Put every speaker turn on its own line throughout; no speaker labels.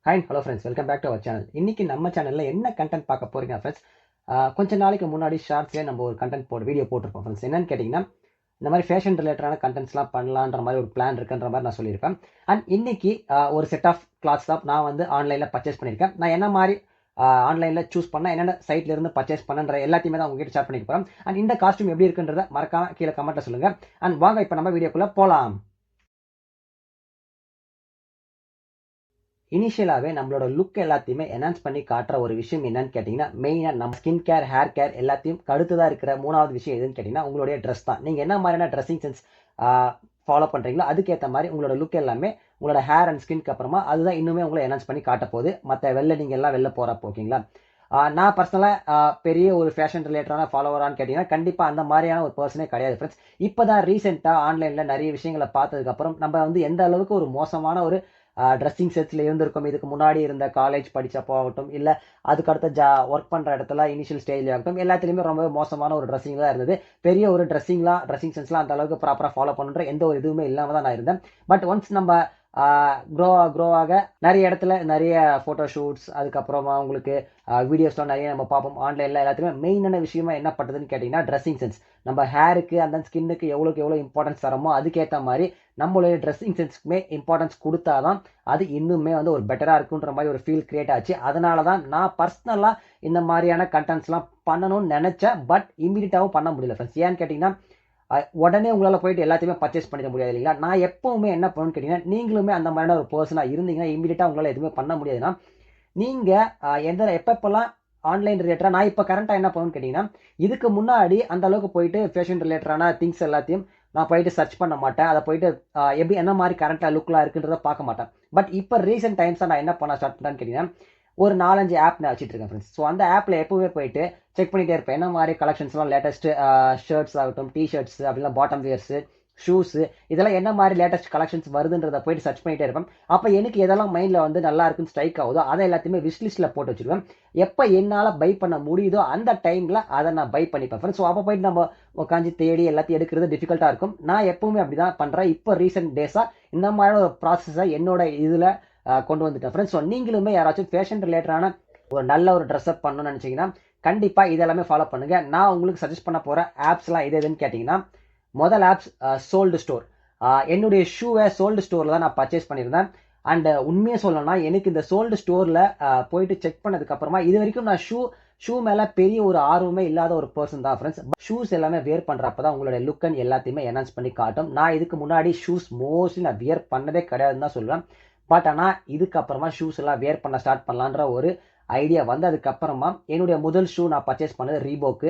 Hi hello friends, welcome back to our channel. இன்னைக்கு நம்ம சேனலில் என்ன கண்டென்ட் பார்க்க போறீங்க ஃப்ரெண்ட்ஸ்? கொஞ்ச நாளைக்கு முன்னாடி ஷார்ட்ஸ்லேயே நம்ம ஒரு கண்டென்ட் வீடியோ போட்டிருப்போம் ஃப்ரெண்ட்ஸ். என்னன்னு கேட்டிங்கன்னா, இந்த மாதிரி ஃபேஷன் ரிலேட்டடான கண்டென்ட்ஸ்லாம் பண்ணலான்ற மாதிரி ஒரு பிளான் இருக்குன்ற மாதிரி நான் சொல்லியிருப்பேன். அண்ட் இன்னைக்கு ஒரு செட் ஆஃப் கிளாத்ஸ் தான் நான் வந்து ஆன்லைனில் பர்ச்சேஸ் பண்ணியிருக்கேன். நான் என்ன மாதிரி ஆன்லைனில் சூஸ் பண்ண என்னென்ன சைட்ல இருந்து பர்ச்சேஸ் பண்ணன்ற எல்லாத்தையுமே தான் உங்ககிட்ட ஷேர் பண்ணிக்க போகிறேன். அண்ட் இந்த காஸ்ட்யூம் எப்படி இருக்குன்றத மறக்காம கீழே கமெண்ட்டில் சொல்லுங்க. அண்ட் வாங்க இப்போ நம்ம வீடியோக்குள்ளே போகலாம். இனிஷியலாகவே நம்மளோட லுக் எல்லாத்தையுமே என்ஹான்ஸ் பண்ணி காட்டுற ஒரு விஷயம் என்னன்னு கேட்டிங்கன்னா, மெயினாக நம்ம ஸ்கின் கேர், ஹேர் கேர் எல்லாத்தையும் கடுத்ததாக இருக்கிற மூணாவது விஷயம் எதுன்னு கேட்டிங்கன்னா, உங்களுடைய ட்ரெஸ் தான். நீங்கள் என்ன மாதிரியான ட்ரெஸ்ஸிங் சென்ஸ் ஃபாலோ பண்ணுறீங்களோ அதுக்கேற்ற மாதிரி உங்களோட லுக் எல்லாமே உங்களோட ஹேர் அண்ட் ஸ்கின்க்கு அப்புறமா அதுதான் இன்னுமே உங்களை என்ஹான்ஸ் பண்ணி காட்ட போகுது. மற்ற நீங்கள் எல்லாம் வெளில போகிறப்போ ஓகேங்களா. நான் பர்சனலாக பெரிய ஒரு ஃபேஷன் ரிலேட்டடான ஃபாலோவரான்னு கேட்டிங்கன்னா, கண்டிப்பாக அந்த மாதிரியான ஒரு பர்சனே கிடையாது ஃப்ரெண்ட்ஸ். இப்போ தான் ரீசெண்டாக ஆன்லைனில் நிறைய விஷயங்களை பார்த்ததுக்கப்புறம் நம்ம வந்து எந்த அளவுக்கு ஒரு மோசமான ஒரு ட்ரெஸ்ஸிங் சென்ஸில் இருந்திருக்கும். இதுக்கு முன்னாடி இருந்த காலேஜ் படித்தப்போ ஆகட்டும், இல்லை அதுக்கடுத்த ஒர்க் பண்ணுற இடத்துல இனிஷியல் ஸ்டேஜ் ஆகட்டும், எல்லாத்துலேயுமே ரொம்ப மோசமான ஒரு ட்ரெஸ்ஸிங் தான் இருந்தது. பெரிய ஒரு ட்ரெஸ்ஸிங் சென்ஸ்லாம் அந்த அளவுக்கு ப்ராப்பராக ஃபாலோ பண்ணுற எந்த ஒரு இதுவுமே இல்லாமல் தான் நான் இருந்தேன். பட் ஒன்ஸ் நம்ம க்ரோ ஆக நிறைய இடத்துல நிறைய ஃபோட்டோ ஷூட்ஸ், அதுக்கப்புறமா உங்களுக்கு வீடியோஸ்லாம் நிறைய நம்ம பார்ப்போம் ஆன்லைனில். எல்லாத்துக்குமே மெயினான விஷயமா என்ன பண்ணுறதுன்னு கேட்டிங்கன்னா, ட்ரெஸ்ஸிங் சென்ஸ். நம்ம ஹேருக்கு அந்த ஸ்கின்னுக்கு எவ்வளோ இம்பார்ட்டன்ஸ் தரமோ அதுக்கேற்ற மாதிரி நம்மளுடைய ட்ரெஸ்ஸிங் சென்ஸ்க்குமே இம்பார்ட்டன்ஸ் கொடுத்தாதான் அது இன்னுமே வந்து ஒரு பெட்டராக இருக்குன்ற மாதிரி ஒரு ஃபீல் கிரியேட் ஆச்சு. அதனால தான் நான் பர்சனலாக இந்த மாதிரியான கண்டென்ட்ஸ்லாம் பண்ணணும்னு நினச்சேன். பட் இமீடியட்டாகவும் பண்ண முடியல ஃப்ரெண்ட்ஸ். ஏன்னு கேட்டிங்கன்னா, உடனே உங்களால் போயிட்டு எல்லாத்தையுமே பர்ச்சேஸ் பண்ணிட முடியாது இல்லைங்களா. நான் எப்பவுமே என்ன பண்ணணும்னு கேட்டிங்கன்னா, நீங்களுமே அந்த மாதிரியான ஒரு பர்சனாக இருந்தீங்கன்னா இமீடியட்டாக உங்களால் எதுவுமே பண்ண முடியாதுன்னா, நீங்கள் எப்பப்பெல்லாம் ஆன்லைன் ரிலேட்டடாக நான் இப்போ கரண்ட்டாக என்ன பண்ணணும்னு கேட்டிங்கன்னா, இதுக்கு முன்னாடி அந்த அளவுக்கு போயிட்டு ஃபேஷன் ரிலேட்டடான திங்ஸ் எல்லாத்தையும் நான் போயிட்டு சர்ச் பண்ண மாட்டேன். அதை போயிட்டு எப்படி என்ன மாதிரி கரண்ட்டாக லுக்லாம் இருக்குன்றத பார்க்க மாட்டேன். பட் இப்போ ரீசெண்ட் டைம்ஸாக நான் என்ன பண்ண ஸ்டார்ட் பண்ணேன்னு கேட்டிங்கன்னா, ஒரு 4-5 ஆப் நான் வச்சுட்டு இருக்கேன் ஃப்ரெண்ட்ஸ். ஸோ அந்த ஆப்பில் எப்பவுமே போயிட்டு செக் பண்ணிகிட்டே இருப்பேன். என்ன மாதிரி கலெக்ஷன்ஸ்லாம் லேட்டஸ்ட் ஷர்ட்ஸ் ஆகட்டும், டிஷர்ட்ஸ், அப்படிலாம் பாட்டம் வியர்ஸு, ஷூஸு, இதெல்லாம் என்ன மாதிரி லேட்டஸ்ட் கலெக்ஷன்ஸ் வருதுன்றதை போயிட்டு சர்ச் பண்ணிகிட்டே இருப்பேன். அப்போ எனக்கு எதெல்லாம் மைண்டில் வந்து நல்லா இருக்குன்னு ஸ்ட்ரைக் ஆகுதோ அதை எல்லாத்தையுமே விஷ்லிஸ்ட்டில் போட்டு வச்சுருவேன். எப்போ என்னால் பை பண்ண முடியுதோ அந்த டைமில் அதை நான் பை பண்ணிப்பேன் ஃப்ரெண்ட்ஸ். ஸோ அப்போ போயிட்டு நம்ம உட்காந்து தேடி எல்லாத்தையும் எடுக்கிறது டிஃபிகல்ட்டாக இருக்கும். நான் எப்பவுமே அப்படி தான் பண்ணுறேன். இப்போ ரீசெண்ட் டேஸாக இந்த மாதிரி ஒரு ப்ராசஸை என்னோட இதில் கொண்டு வந்துட்டேன் ஃப்ரெண்ட்ஸ். ஸோ நீங்களுமே யாராச்சும் ஃபேஷன் ரிலேட்டடான ஒரு நல்ல ஒரு ட்ரெஸ்அப் பண்ணணும்னு நினச்சிங்கன்னா கண்டிப்பாக இதெல்லாமே ஃபாலோ பண்ணுங்கள். நான் உங்களுக்கு சஜஸ்ட் பண்ண போகிற ஆப்ஸ்லாம் எதுன்னு கேட்டிங்கன்னா, முதல் ஆப்ஸ் சோல்டு ஸ்டோர். என்னுடைய ஷூவை சோல்டு ஸ்டோரில் தான் நான் பர்ச்சேஸ் பண்ணியிருந்தேன். அண்ட் உண்மையை சொல்லணும்னா எனக்கு இந்த சோல்டு ஸ்டோரில் போயிட்டு செக் பண்ணதுக்கப்புறமா இது வரைக்கும் நான் ஷூ மேலே பெரிய ஒரு ஆர்வமே இல்லாத ஒரு பர்சன் தான் ஃப்ரெண்ட்ஸ். ஷூஸ் எல்லாமே வியர் பண்ணுறப்ப தான் உங்களுடைய லுக் அண்ட் எல்லாத்தையுமே என்ஹான்ஸ் பண்ணி காட்டும். நான் இதுக்கு முன்னாடி ஷூஸ் மோஸ்ட்லி நான் வியர் பண்ணதே கிடையாதுன்னு தான் சொல்லுவேன். பட் ஆனால் இதுக்கப்புறமா ஷூஸ் எல்லாம் வியர் பண்ண ஸ்டார்ட் பண்ணலான்ற ஒரு ஐடியா வந்து அதுக்கப்புறமா என்னுடைய முதல் ஷூ நான் பர்ச்சேஸ் பண்ணது ரீபோக்கு.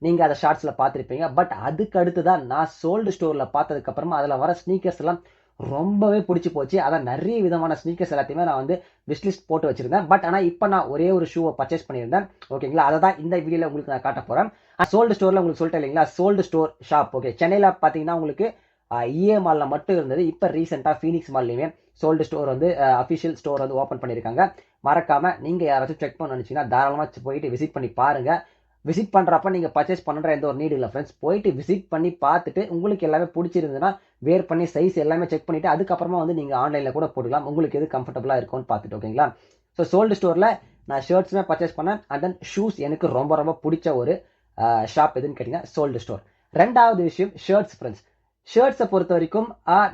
நீங்கள் அதை ஷார்ட்ஸில் பார்த்துருப்பீங்க. பட் அதுக்கு அடுத்து தான் நான் சோல்டு ஸ்டோரில் பார்த்ததுக்கப்புறமா அதில் வர ஸ்னீக்கர்ஸ் எல்லாம் ரொம்பவே பிடிச்சி போச்சு. அதான் நிறைய விதமான ஸ்னீக்கர்ஸ் எல்லாத்தையுமே நான் வந்து விஷ்லிஸ்ட் போட்டு வச்சிருந்தேன். பட் ஆனால் இப்போ நான் ஒரே ஒரு ஷூவை பர்ச்சேஸ் பண்ணியிருந்தேன் ஓகேங்களா. அதை தான் இந்த வீடியோவில் உங்களுக்கு நான் காட்ட போகிறேன். சோல்டு ஸ்டோரில் உங்களுக்கு சொல்லிட்டேன் இல்லைங்களா, சோல்டு ஸ்டோர் ஷாப். ஓகே, சென்னையில் பார்த்தீங்கன்னா உங்களுக்கு இஏ மாலில் மட்டும் இருந்தது. இப்போ ரீசெண்டாக ஃபீனிக்ஸ் மால்லையுமே சோல்டு ஸ்டோர் வந்து அஃபிஷியல் ஸ்டோர் வந்து ஓப்பன் பண்ணியிருக்காங்க. மறக்காம நீங்கள் யாராச்சும் செக் பண்ண நினச்சிங்கன்னா தாராளமாக போயிட்டு விசிட் பண்ணி பாருங்க. விசிட் பண்ணுறப்ப நீங்கள் பர்ச்சேஸ் பண்ணுற எந்த ஒரு நீடு இல்லை ஃப்ரெண்ட்ஸ். போயிட்டு விசிட் பண்ணி பார்த்துட்டு உங்களுக்கு எல்லாமே பிடிச்சிருந்ததுன்னா வேர் பண்ணி சைஸ் எல்லாமே செக் பண்ணிவிட்டு அதுக்கப்புறமா வந்து நீங்கள் ஆன்லைனில் கூட போட்டுக்கலாம். உங்களுக்கு எது கம்ஃபர்டபுளாக இருக்கும்னு பார்த்துட்டு ஓகேங்களா. ஸோ சோல்டு ஸ்டோரில் நான் ஷர்ட்ஸுமே பர்ச்சேஸ் பண்ணேன். அண்ட் தென் ஷூஸ் எனக்கு ரொம்ப ரொம்ப பிடிச்ச ஒரு ஷாப் எதுன்னு கேட்டிங்கன்னா சோல்டு ஸ்டோர். ரெண்டாவது விஷயம் ஷர்ட்ஸ் ஃப்ரெண்ட்ஸ். ஷர்ட்ஸை பொறுத்த வரைக்கும்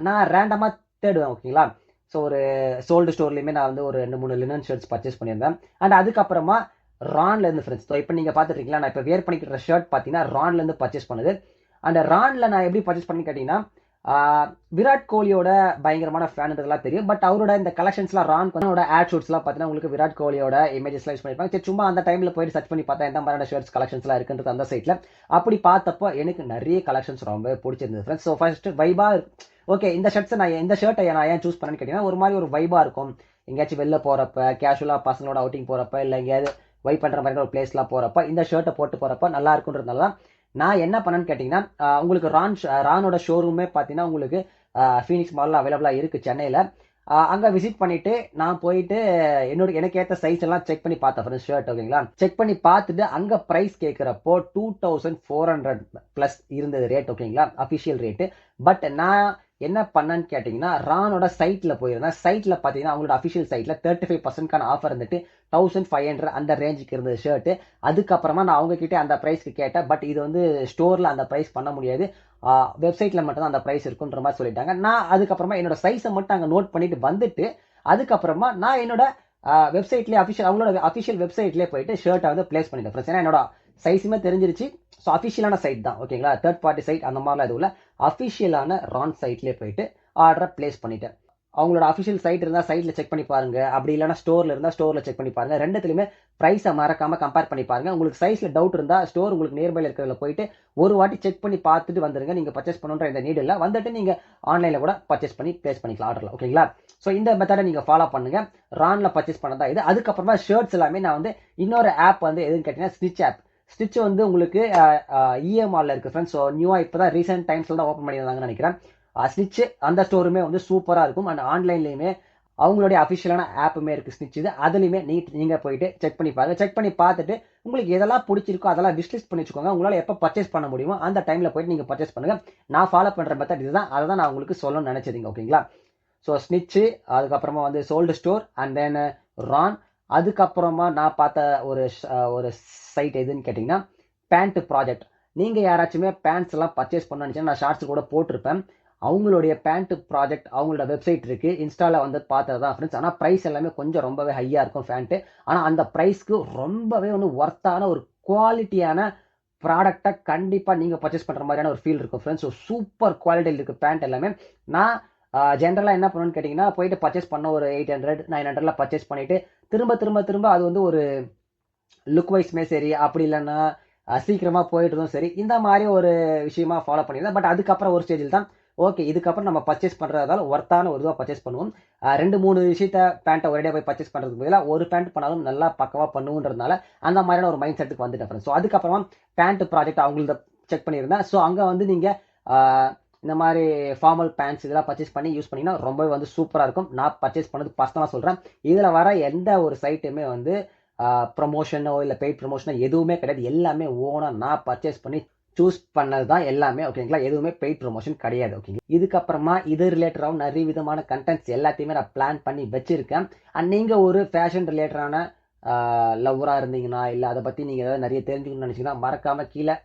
நான் ரேண்டமாக தேடுவேன் ஓகேங்களா. ஸோ ஒரு சோல்டு ஸ்டோர்லேயுமே நான் வந்து ஒரு 2-3 லினன் ஷர்ட்ஸ் பர்ச்சேஸ் பண்ணியிருந்தேன். அண்ட் அதுக்கப்புறமா ரான்லேருந்து ஃப்ரெண்ட்ஸ். ஸோ இப்போ நீங்கள் பார்த்துருக்கீங்களா, நான் இப்போ வியர் பண்ணிக்கிற ஷர்ட் பார்த்தீங்கன்னா ரான்லேருந்து பர்ச்சேஸ் பண்ணுது. அந்த ரானில் நான் எப்படி பர்ச்சேஸ் பண்ணி கேட்டிங்கன்னா, விராட் கோலியோட பயங்கரமான ஃபேன்ன்றதுலாம் தெரியும். பட் அவரோட இந்த கலெக்ஷன்ஸ்லாம் ரானோட ஆட் ஷூட்ஸ்லாம் பார்த்தீங்கன்னா உங்களுக்கு விராட் கோலியோட இமேஜஸ்லாம் யூஸ் பண்ணியிருப்பாங்க. சரி, சும்மா அந்த டைமில் போயிட்டு சர்ச் பண்ணி பார்த்தா எந்த மாதிரியான ஷர்ட்ஸ் கலெக்ஷன்ஸ்லாம் இருக்குன்றது அந்த சைட்டில் அப்படி பார்த்தப்போ எனக்கு நிறைய கலெக்ஷன்ஸ் ரொம்ப பிடிச்சிருந்தது ஃப்ரெண்ட்ஸ். ஸோ ஃபர்ஸ்ட் வைபாக ஓகே, இந்த ஷர்ட்ஸை இந்த ஷர்ட்டை நான் ஏன் சூஸ் பண்ணேன்னு கேட்டிங்கன்னா, ஒரு மாதிரி ஒரு வைபாக இருக்கும். எங்கேயாச்சும் வெளில போகிறப்ப, கேஷுவலாக பசங்களோட அவுட்டிங் போகிறப்ப, இல்லை எங்கேயாவது வைப் பண்ணுற மாதிரி ஒரு பிளேஸ்லாம் போகிறப்ப இந்த ஷர்ட்டை போட்டு போகிறப்ப நல்லா இருக்குன்றதுனால நான் என்ன பண்ணேன்னு கேட்டிங்கன்னா, உங்களுக்கு ரானோட ஷோரூமே பார்த்தீங்கன்னா உங்களுக்கு ஃபீனிக்ஸ் மாலில் அவைலபிளாக இருக்குது சென்னையில். அங்கே விசிட் பண்ணிவிட்டு நான் போயிட்டு எனக்கு ஏற்ற சைஸ் எல்லாம் செக் பண்ணி பார்த்தேன் ஃப்ரெண்ட்ஸ் ஷர்ட் ஓகேங்களா. செக் பண்ணி பார்த்துட்டு அங்கே ப்ரைஸ் கேட்குறப்போ 2400+ இருந்தது ரேட் ஓகேங்களா, அஃபிஷியல் ரேட்டு. பட் நான் என்ன பண்ணேன்னு கேட்டிங்கன்னா ரானோட சைட்டில் போயிருந்தேன். சைட்டில் பார்த்தீங்கன்னா அவங்களோட அஃபிஷியல் சைட்டில் 35%க்கான ஆஃபர் இருந்துட்டு 1500 அந்த ரேஞ்சுக்கு இருந்தது ஷர்ட்டு. அதுக்கப்புறமா நான் அவங்ககிட்ட அந்த ப்ரைஸ்க்கு கேட்டேன். பட் இது வந்து ஸ்டோரில் அந்த ப்ரைஸ் பண்ண முடியாது, வெப்சைட்டில் மட்டும் தான் அந்த ப்ரைஸ் இருக்குன்ற மாதிரி சொல்லிட்டாங்க. நான் அதுக்கப்புறமா என்னோட சைஸை மட்டும் அங்கே நோட் பண்ணிட்டு வந்துட்டு அதுக்கப்புறமா நான் என்னோட வெப்சைட்லேயே அவங்களோட அஃபிஷியல் வெப்சைட்லேயே போயிட்டு ஷர்ட்டை வந்து பிளேஸ் பண்ணிட்டேன் ஃப்ரெண்ட்ஸ். ஏன்னா என்னோட சைஸுமே தெரிஞ்சிருச்சு. ஸோ அஃபிஷியலான சைட் தான், ஓகேங்களா? தேர்ட் பார்ட்டி சைட் அந்த மாதிரிலாம் எதுவும் இல்லை. அஃபிஷியலான ரான் சைட்லேயே போயிட்டு ஆர்டரை பிளேஸ் பண்ணிட்டேன். அவங்களோட அஃபிஷியல் சைட் இருந்தால் சைட்டில் செக் பண்ணி பாருங்க, அப்படி இல்லைனா ஸ்டோரில் இருந்தால் ஸ்டோரில் செக் பண்ணி பாருங்க. ரெண்டுத்துலையுமே ப்ரைஸை மறக்காமல் கம்பேர் பண்ணி பாருங்க. உங்களுக்கு சைஸில் டவுட் இருந்தால் ஸ்டோர் உங்களுக்கு நியர்பையில் இருக்கிறதுல போயிட்டு ஒரு வாட்டி செக் பண்ணி பார்த்துட்டு வந்துருங்க. நீங்கள் பர்ச்சேஸ் பண்ணுன்ற இந்த நீட் இல்லை, வந்துட்டு நீங்கள் ஆன்லைனில் கூட பர்ச்சேஸ் பண்ணி பிளேஸ் பண்ணிக்கலாம் ஆர்டரில், ஓகேங்களா? ஸோ இந்த மெத்தடை நீங்கள் ஃபாலோ பண்ணுங்க. ரானில் பர்ச்சேஸ் பண்ணதா இது. அதுக்கப்புறமா ஷர்ட்ஸ் எல்லாமே நான் வந்து இன்னொரு ஆப் வந்து எதுன்னு கேட்டீங்கன்னா ஸ்டிச் ஆப். ஸ்டிச் வந்து உங்களுக்கு இஎம்ஆரில் இருக்குது ஃப்ரெண்ட்ஸ். ஸோ நியூவாக இப்போ தான் ரீசெண்ட் டைம்ஸில் தான் ஓப்பன் பண்ணியிருந்தாங்கன்னு நினைக்கிறேன். ஸ்டிச் அந்த ஸ்டோருமே வந்து சூப்பராக இருக்கும். அண்ட் ஆன்லைன்லேயுமே அவங்களுடைய அஃபிஷியலான ஆப்புமே இருக்குது ஸ்டிச். இது அதுலேயுமே நீங்கள் போயிட்டு செக் பண்ணி பாருங்க. செக் பண்ணி பார்த்துட்டு உங்களுக்கு எதெல்லாம் பிடிச்சிருக்கோ அதெல்லாம் விஷ்லிஸ்ட் பண்ணி வச்சுக்கோங்க. உங்களால் எப்போ பர்ச்சேஸ் பண்ண முடியுமோ அந்த டைமில் போயிட்டு நீங்கள் பர்ச்சேஸ் பண்ணுங்கள். நான் ஃபாலோ பண்ணுற மெத்தட் இதுதான், அதை தான் நான் உங்களுக்கு சொல்லணும்னு நினச்சதுங்க, ஓகேங்களா? ஸோ ஸ்னிச்சு, அதுக்கப்புறமா வந்து sold store, and then Ron. அதுக்கப்புறமா நான் பார்த்த ஒரு சைட் எதுன்னு கேட்டிங்கன்னா பேண்ட் ப்ராஜெக்ட். நீங்கள் யாராச்சுமே பேண்ட்ஸ் எல்லாம் பர்ச்சேஸ் பண்ண நினச்சா நான் ஷார்ட்ஸ் கூட போட்டிருப்பேன். அவங்களுடைய பேண்ட் ப்ராஜெக்ட் அவங்களோட வெப்சைட் இருக்குது, இன்ஸ்டாவில் வந்து பார்த்தது தான் ஃப்ரெண்ட்ஸ். ஆனால் ப்ரைஸ் எல்லாமே கொஞ்சம் ரொம்பவே ஹையாக இருக்கும் பேண்ட்டு. ஆனால் அந்த ப்ரைஸ்க்கு ரொம்பவே வந்து ஒர்த்தான ஒரு குவாலிட்டியான ப்ராடக்டை கண்டிப்பாக நீங்கள் பர்ச்சேஸ் பண்ணுற மாதிரியான ஒரு ஃபீல் இருக்கும் ஃப்ரெண்ட்ஸ். ஸோ சூப்பர் குவாலிட்டியில் இருக்குது பேண்ட் எல்லாமே. நான் ஜென்ரலாக என்ன பண்ணுன்னு கேட்டிங்கன்னா போயிட்டு பர்ச்சேஸ் பண்ண ஒரு 800 900 பர்ச்சேஸ் பண்ணிவிட்டு திரும்ப அது வந்து ஒரு லுக் வைஸ்மே சரி, அப்படி இல்லைன்னா சீக்கிரமாக போயிட்டுதும் சரி, இந்த மாதிரி ஒரு விஷயமா ஃபாலோ பண்ணியிருந்தேன். பட் அதுக்கப்புறம் ஒரு ஸ்டேஜில் தான் ஓகே இதுக்கப்புறம் நம்ம பர்ச்சேஸ் பண்ணுறதால ஒர்த்தான ஒரு இதுவாக பர்ச்சேஸ் பண்ணுவோம். 2-3 விஷயத்த பேண்ட்டை ஒரேடியாக போய் பர்ச்சேஸ் பண்ணுறதுக்கு பதிலாக ஒரு பேண்ட் பண்ணாலும் நல்லா பக்கவாக பண்ணுன்றதுனால அந்த மாதிரியான ஒரு மைண்ட் செட்டுக்கு வந்துட்டேன் ஃப்ரெண்ட்ஸ். ஸோ அதுக்கப்புறமா பேண்ட் ப்ராஜெக்ட் அவங்கள செக் பண்ணியிருந்தேன். ஸோ அங்கே வந்து நீங்கள் இந்த மாதிரி ஃபார்மல் பேண்ட்ஸ் இதெல்லாம் பர்ச்சேஸ் பண்ணி யூஸ் பண்ணிங்கன்னா ரொம்பவே வந்து சூப்பராக இருக்கும். நான் பர்ச்சேஸ் பண்ணது பர்சனலாக சொல்கிறேன். இதில் வர எந்த ஒரு சைட்டுமே வந்து ப்ரொமோஷனோ இல்லை பெய்ட் ப்ரொமோஷனோ எதுவுமே கிடையாது. எல்லாமே ஓனாக நான் பர்ச்சேஸ் பண்ணி சூஸ் பண்ணது தான் எல்லாமே, ஓகேங்களா? எதுவுமே பெய்ட் ப்ரொமோஷன் கிடையாது, ஓகேங்களா? இதுக்கப்புறமா இது ரிலேட்டடாகவும் நிறைய விதமான கண்டென்ட்ஸ் எல்லாத்தையுமே நான் பிளான் பண்ணி வச்சிருக்கேன். அண்ட் நீங்கள் ஒரு ஃபேஷன் ரிலேட்டடான லவ்வராக இருந்தீங்கன்னா இல்லை அதை பற்றி நீங்கள் ஏதாவது நிறைய தெரிஞ்சுக்கணும்னு நினச்சிங்கன்னா மறக்காமல் கீழே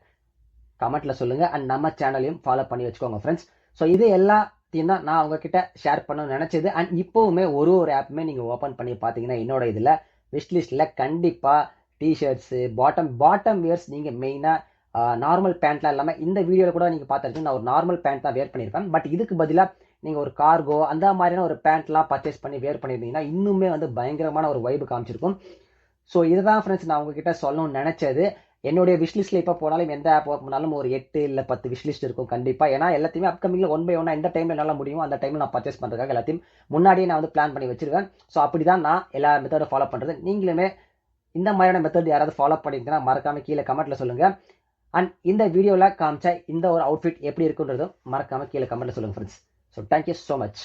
கமெண்ட்டில் சொல்லுங்கள். அண்ட் நம்ம சேனலையும் ஃபாலோ பண்ணி வச்சுக்கோங்க ஃப்ரெண்ட்ஸ். ஸோ இது எல்லாத்தையும் தான் நான் உங்ககிட்ட ஷேர் பண்ணணும்னு நினச்சது. அண்ட் இப்போவுமே ஒரு ஆப்புமே நீங்கள் ஓப்பன் பண்ணி பார்த்தீங்கன்னா என்னோட இதில் விஷ்லிஸ்ட்டில் கண்டிப்பாக டிஷர்ட்ஸு பாட்டம் வியர்ஸ் நீங்கள் மெயினாக நார்மல் பேண்ட்லாம் இல்லாமல் இந்த வீடியோவில் கூட நீங்கள் பார்த்துருக்கீங்க நான் ஒரு நார்மல் பேண்ட் தான் வேர் பண்ணியிருப்பேன். பட் இதுக்கு பதிலாக நீங்கள் ஒரு கார்கோ அந்த மாதிரியான ஒரு பேண்ட்லாம் பர்ச்சேஸ் பண்ணி வேர் பண்ணியிருந்தீங்கன்னா இன்னுமே வந்து பயங்கரமான ஒரு வைப்பு காமிச்சிருக்கும். ஸோ இதுதான் ஃப்ரெண்ட்ஸ் நான் உங்ககிட்ட சொல்லணும்னு நினச்சது. என்னுடைய விஷ்லிஸ்ட்டில் இப்போ போனாலும் எந்த ஆப் ஓப்பன் பண்ணாலும் ஒரு 8 இல்லை 10 விஷ்லிஸ்ட் இருக்கும் கண்டிப்பாக. ஏன்னா எல்லாத்தையுமே அப்கமிங்கில் 1 by 1 எந்த டைமில் என்னால் முடியுமோ அந்த டைமில் நான் பர்ச்சேஸ் பண்ணுறதுக்காக எல்லாத்தையும் முன்னாடியே நான் வந்து பிளான் பண்ணி வச்சிருக்கேன். ஸோ அப்படி தான் நான் எல்லா மெத்தடும் ஃபாலோ பண்ணுறது. நீங்களுமே இந்த மாதிரியான மெத்தட் யாராவது ஃபாலோ பண்ணியிருந்தீங்கன்னா மறக்காமல் கீழே கமெண்ட்டில் சொல்லுங்கள். அண்ட் இந்த வீடியோவில் காமிச்ச இந்த ஒரு அவுட்ஃபிட் எப்படி இருக்குன்றதும் மறக்காமல் கீழே கமெண்ட்டில் சொல்லுங்கள் friends. So thank you so much.